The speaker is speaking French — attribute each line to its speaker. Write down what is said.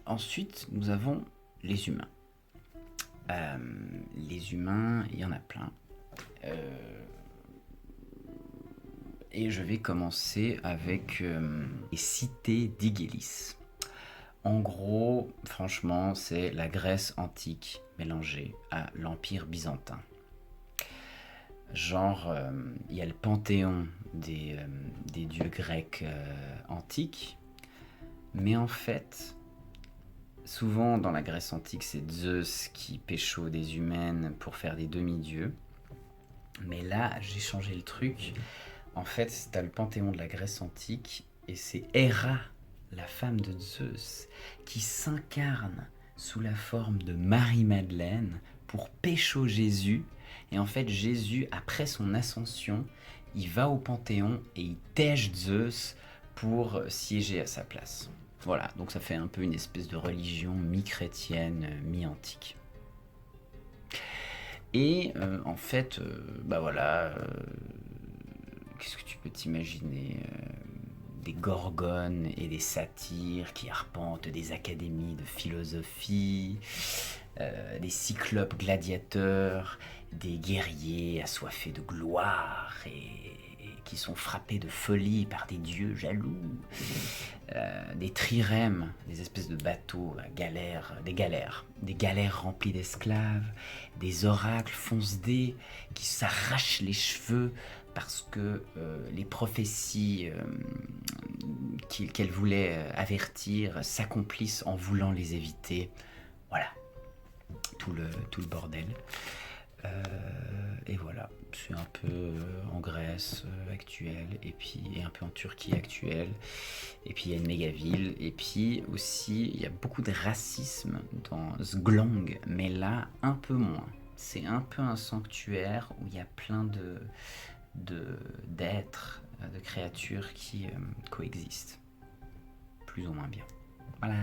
Speaker 1: Ensuite, nous avons les humains. Les humains, il y en a plein. Et je vais commencer avec les cités d'Igélis. En gros, franchement, c'est la Grèce antique mélangée à l'Empire byzantin. Genre, il y a le panthéon des dieux grecs antiques, mais en fait, souvent dans la Grèce antique, c'est Zeus qui pécho des humaines pour faire des demi-dieux. Mais là, j'ai changé le truc. En fait, t'as le panthéon de la Grèce antique et c'est Héra, la femme de Zeus, qui s'incarne sous la forme de Marie-Madeleine pour pécho Jésus. Et en fait, Jésus, après son ascension, il va au panthéon et il tèche Zeus pour siéger à sa place. Voilà, donc ça fait un peu une espèce de religion mi-chrétienne, mi-antique. Et en fait, bah voilà, qu'est-ce que tu peux t'imaginer des gorgones et des satyres qui arpentent des académies de philosophie, des cyclopes gladiateurs, des guerriers assoiffés de gloire et qui sont frappés de folie par des dieux jaloux, des trirèmes, des espèces de bateaux à galères, des galères remplies d'esclaves, des oracles fonce-dés qui s'arrachent les cheveux parce que les prophéties qu'elle voulait avertir s'accomplissent en voulant les éviter. Voilà, tout le bordel. Et voilà, c'est un peu en Grèce actuelle, et puis un peu en Turquie actuelle, et puis il y a une méga ville, et puis aussi il y a beaucoup de racisme dans Sglong, mais là un peu moins. C'est un peu un sanctuaire où il y a plein d'êtres, de créatures qui coexistent, plus ou moins bien. Voilà.